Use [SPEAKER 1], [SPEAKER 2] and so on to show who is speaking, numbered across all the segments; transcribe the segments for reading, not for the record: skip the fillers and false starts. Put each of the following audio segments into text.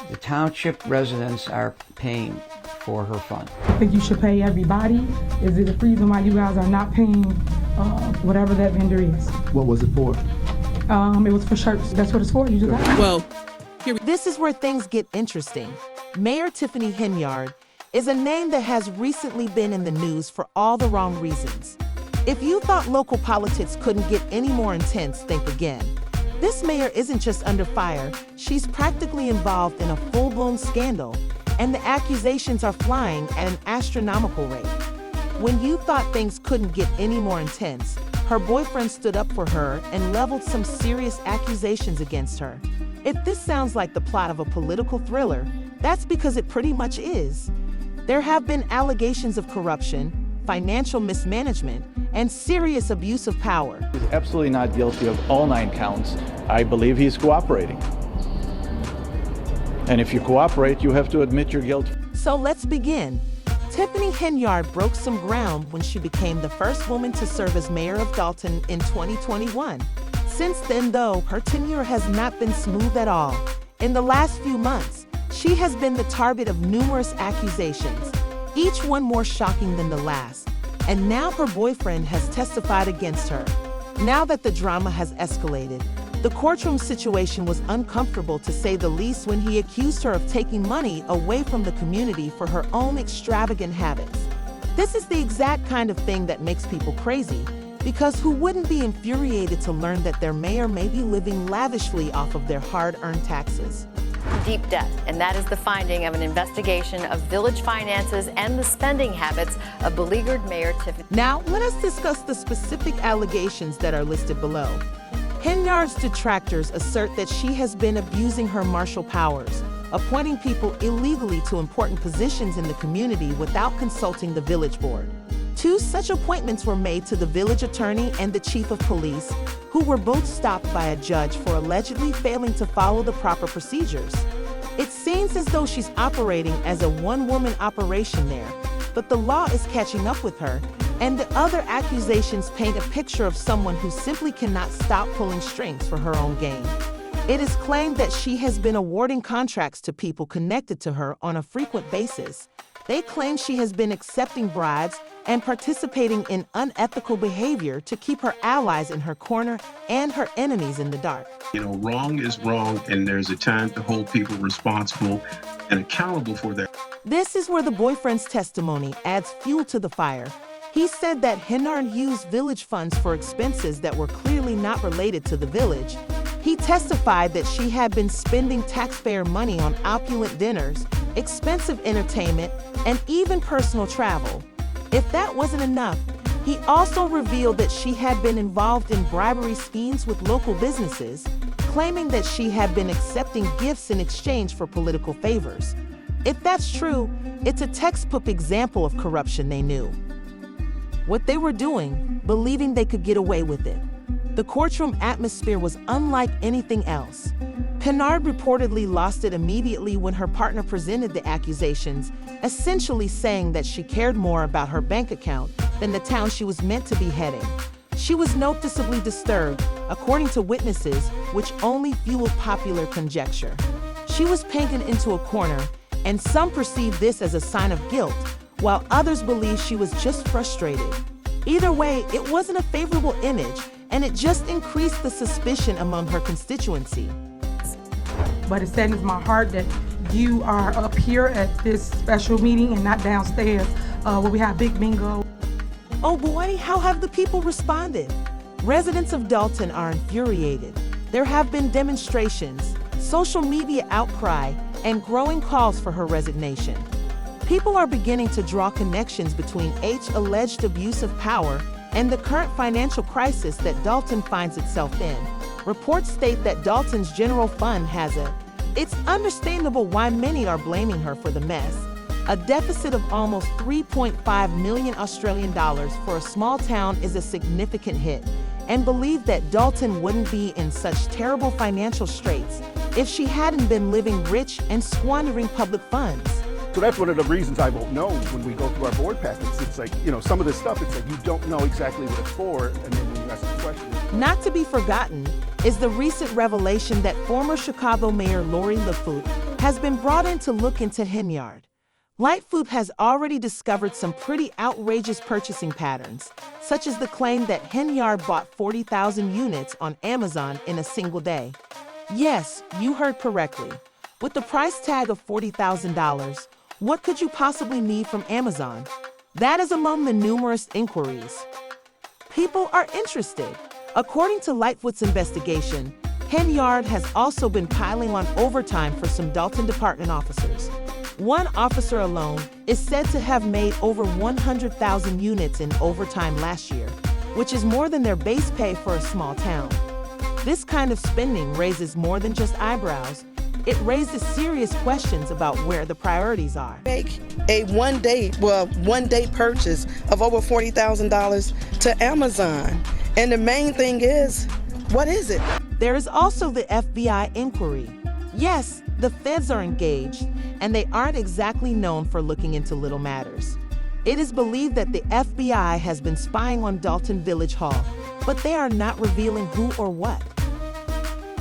[SPEAKER 1] The township residents are paying for her fund.
[SPEAKER 2] I think you should pay everybody. Is it a reason why you guys are not paying whatever that vendor is?
[SPEAKER 3] What was it for?
[SPEAKER 2] It was for shirts. That's what it's for. You just got
[SPEAKER 4] Well, this is where things get interesting. Mayor Tiffany Henyard is a name that has recently been in the news for all the wrong reasons. If you thought local politics couldn't get any more intense, think again. This mayor isn't just under fire, she's practically involved in a full-blown scandal, and the accusations are flying at an astronomical rate. When you thought things couldn't get any more intense, her boyfriend stood up for her and leveled some serious accusations against her. If this sounds like the plot of a political thriller, that's because it pretty much is. There have been allegations of corruption, financial mismanagement, and serious abuse of power.
[SPEAKER 5] He's absolutely not guilty of all 9 counts. I believe he's cooperating. And if you cooperate, you have to admit your guilt.
[SPEAKER 4] So let's begin. Tiffany Henyard broke some ground when she became the first woman to serve as mayor of Dalton in 2021. Since then, though, her tenure has not been smooth at all. In the last few months, she has been the target of numerous accusations, each one more shocking than the last. And now her boyfriend has testified against her. Now that the drama has escalated, the courtroom situation was uncomfortable to say the least when he accused her of taking money away from the community for her own extravagant habits. This is the exact kind of thing that makes people crazy, because who wouldn't be infuriated to learn that their mayor may be living lavishly off of their hard-earned taxes?
[SPEAKER 6] Deep debt, and that is the finding of an investigation of village finances and the spending habits of beleaguered Mayor Tiffany.
[SPEAKER 4] Now, let us discuss the specific allegations that are listed below. Henyard's detractors assert that she has been abusing her martial powers, appointing people illegally to important positions in the community without consulting the village board. 2 such appointments were made to the village attorney and the chief of police, who were both stopped by a judge for allegedly failing to follow the proper procedures. It seems as though she's operating as a one-woman operation there, but the law is catching up with her, and the other accusations paint a picture of someone who simply cannot stop pulling strings for her own gain. It is claimed that she has been awarding contracts to people connected to her on a frequent basis. They claim she has been accepting bribes and participating in unethical behavior to keep her allies in her corner and her enemies in the dark.
[SPEAKER 7] Wrong is wrong, and there's a time to hold people responsible and accountable for that.
[SPEAKER 4] This is where the boyfriend's testimony adds fuel to the fire. He said that Henyard used village funds for expenses that were clearly not related to the village. He testified that she had been spending taxpayer money on opulent dinners, expensive entertainment, and even personal travel. If that wasn't enough, he also revealed that she had been involved in bribery schemes with local businesses, claiming that she had been accepting gifts in exchange for political favors. If that's true, it's a textbook example of corruption they knew. What they were doing, believing they could get away with it. The courtroom atmosphere was unlike anything else. Henyard reportedly lost it immediately when her partner presented the accusations, essentially saying that she cared more about her bank account than the town she was meant to be heading. She was noticeably disturbed, according to witnesses, which only fueled popular conjecture. She was painted into a corner, and some perceived this as a sign of guilt, while others believed she was just frustrated. Either way, it wasn't a favorable image, and it just increased the suspicion among her constituency.
[SPEAKER 2] But it saddens my heart that you are up here at this special meeting and not downstairs where we have big bingo.
[SPEAKER 4] Oh boy, how have the people responded? Residents of Dalton are infuriated. There have been demonstrations, social media outcry, and growing calls for her resignation. People are beginning to draw connections between H's alleged abuse of power and the current financial crisis that Dalton finds itself in. Reports state that Dalton's general fund has it's understandable why many are blaming her for the mess. A deficit of almost 3.5 million Australian dollars for a small town is a significant hit, and believe that Dalton wouldn't be in such terrible financial straits if she hadn't been living rich and squandering public funds.
[SPEAKER 3] So that's one of the reasons I won't know when we go through our board packets. It's like, some of this stuff, it's like you don't know exactly what it's for, and then when you ask the question.
[SPEAKER 4] Not to be forgotten, is the recent revelation that former Chicago Mayor Lori Lightfoot has been brought in to look into Henyard. Lightfoot has already discovered some pretty outrageous purchasing patterns, such as the claim that Henyard bought 40,000 units on Amazon in a single day. Yes, you heard correctly. With the price tag of $40,000, what could you possibly need from Amazon? That is among the numerous inquiries. People are interested. According to Lightfoot's investigation, Henyard has also been piling on overtime for some Dalton department officers. One officer alone is said to have made over 100,000 units in overtime last year, which is more than their base pay for a small town. This kind of spending raises more than just eyebrows. It raises serious questions about where the priorities are.
[SPEAKER 8] Make a one day purchase of over $40,000 to Amazon. And the main thing is, what is it?
[SPEAKER 4] There is also the FBI inquiry. Yes, the feds are engaged, and they aren't exactly known for looking into little matters. It is believed that the FBI has been spying on Dalton Village Hall, but they are not revealing who or what.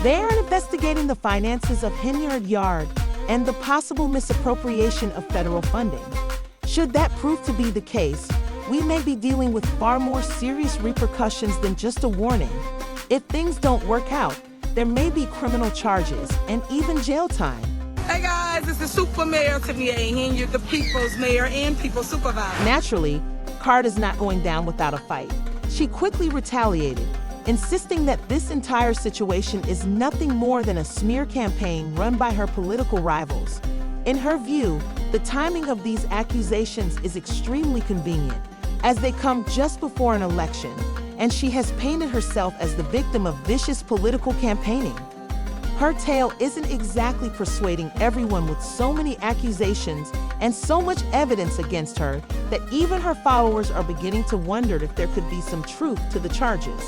[SPEAKER 4] They are investigating the finances of Henyard Yard and the possible misappropriation of federal funding. Should that prove to be the case, we may be dealing with far more serious repercussions than just a warning. If things don't work out, there may be criminal charges and even jail time.
[SPEAKER 9] Hey guys, this is Super Mayor Tiffany Henyard, the People's Mayor and People's Supervisor.
[SPEAKER 4] Naturally, Card is not going down without a fight. She quickly retaliated, insisting that this entire situation is nothing more than a smear campaign run by her political rivals. In her view, the timing of these accusations is extremely convenient, as they come just before an election, and she has painted herself as the victim of vicious political campaigning. Her tale isn't exactly persuading everyone with so many accusations and so much evidence against her that even her followers are beginning to wonder if there could be some truth to the charges.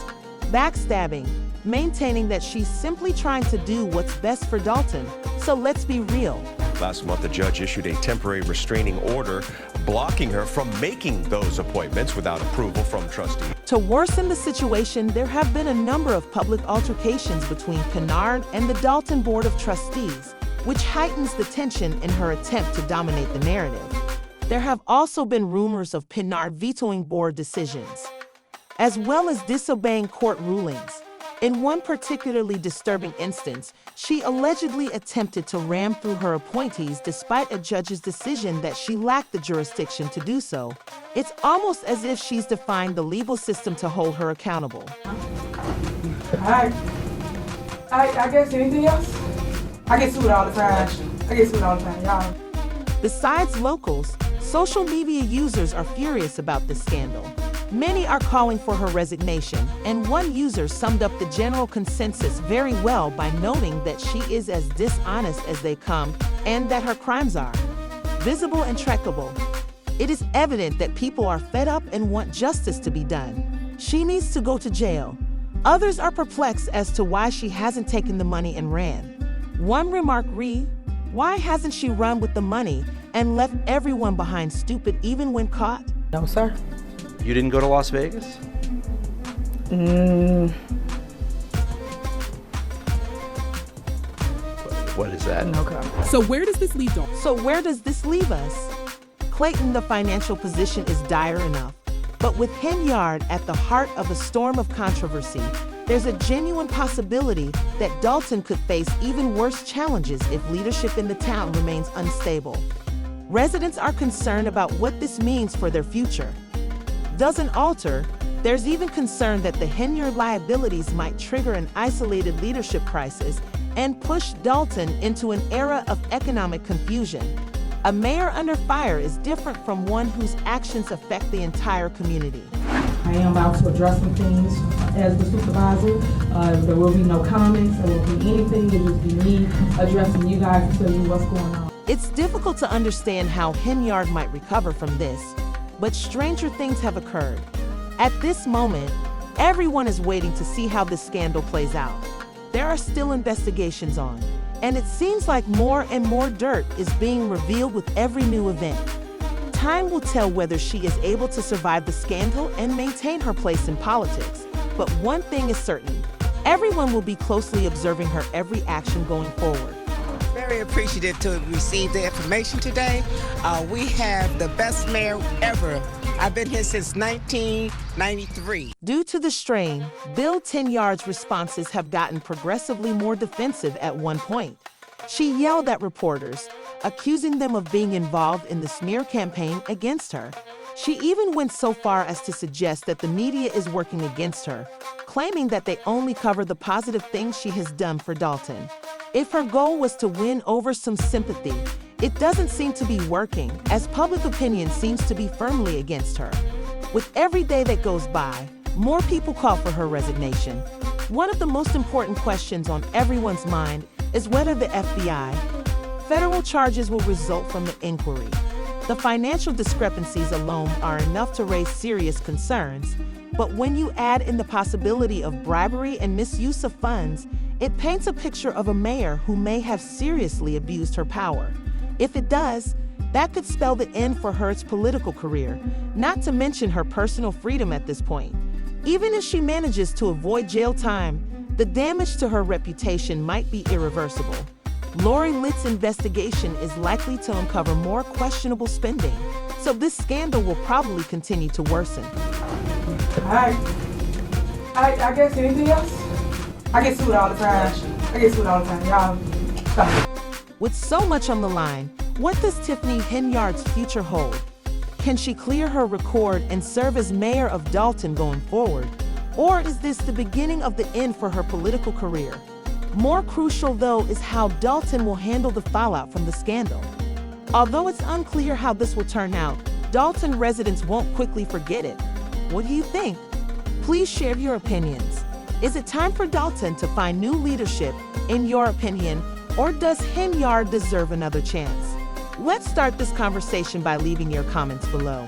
[SPEAKER 4] Backstabbing, maintaining that she's simply trying to do what's best for Dalton. So let's be real.
[SPEAKER 10] Last month, the judge issued a temporary restraining order blocking her from making those appointments without approval from trustees.
[SPEAKER 4] To worsen the situation, there have been a number of public altercations between Henyard and the Dalton Board of Trustees, which heightens the tension in her attempt to dominate the narrative. There have also been rumors of Henyard vetoing board decisions, as well as disobeying court rulings. In one particularly disturbing instance, she allegedly attempted to ram through her appointees despite a judge's decision that she lacked the jurisdiction to do so. It's almost as if she's defying the legal system to hold her accountable.
[SPEAKER 2] I guess anything else? I get sued all the time. Y'all.
[SPEAKER 4] Besides locals, social media users are furious about this scandal. Many are calling for her resignation, and one user summed up the general consensus very well by noting that she is as dishonest as they come and that her crimes are visible and trackable. It is evident that people are fed up and want justice to be done. She needs to go to jail. Others are perplexed as to why she hasn't taken the money and ran. One remark read, "Why hasn't she run with the money and left everyone behind stupid even when caught?"
[SPEAKER 8] No, sir.
[SPEAKER 5] You didn't go to Las Vegas? What is that?
[SPEAKER 8] No comment.
[SPEAKER 9] So where does this leave Dalton?
[SPEAKER 4] So where does this leave us? Clayton, the financial position is dire enough, but with Henyard at the heart of a storm of controversy, there's a genuine possibility that Dalton could face even worse challenges if leadership in the town remains unstable. Residents are concerned about what this means for their future. Doesn't alter, there's even concern that the Henyard liabilities might trigger an isolated leadership crisis and push Dalton into an era of economic confusion. A mayor under fire is different from one whose actions affect the entire community.
[SPEAKER 2] I am about to address some things as the supervisor. There will be no comments, there won't be anything. It will be me addressing you guys to tell you what's going on.
[SPEAKER 4] It's difficult to understand how Henyard might recover from this, but stranger things have occurred. At this moment, everyone is waiting to see how this scandal plays out. There are still investigations on, and it seems like more and more dirt is being revealed with every new event. Time will tell whether she is able to survive the scandal and maintain her place in politics. But one thing is certain, Everyone will be closely observing her every action going forward.
[SPEAKER 11] Very appreciative to receive the information today. We have the best mayor ever. I've been here since 1993.
[SPEAKER 4] Due to the strain, Bill Henyard's responses have gotten progressively more defensive at one point. She yelled at reporters, accusing them of being involved in the smear campaign against her. She even went so far as to suggest that the media is working against her, claiming that they only cover the positive things she has done for Dalton. If her goal was to win over some sympathy, it doesn't seem to be working, as public opinion seems to be firmly against her. With every day that goes by, more people call for her resignation. One of the most important questions on everyone's mind is whether the FBI, federal charges will result from the inquiry. The financial discrepancies alone are enough to raise serious concerns, but when you add in the possibility of bribery and misuse of funds, it paints a picture of a mayor who may have seriously abused her power. If it does, that could spell the end for her political career, not to mention her personal freedom at this point. Even if she manages to avoid jail time, the damage to her reputation might be irreversible. Lori Litt's investigation is likely to uncover more questionable spending, so this scandal will probably continue to worsen.
[SPEAKER 2] I guess anything else? I get sued all the time. Y'all, stop.
[SPEAKER 4] With so much on the line, what does Tiffany Henyard's future hold? Can she clear her record and serve as mayor of Dalton going forward? Or is this the beginning of the end for her political career? More crucial, though, is how Dalton will handle the fallout from the scandal. Although it's unclear how this will turn out, Dalton residents won't quickly forget it. What do you think? Please share your opinions. Is it time for Dalton to find new leadership, in your opinion, or does Henyard deserve another chance? Let's start this conversation by leaving your comments below.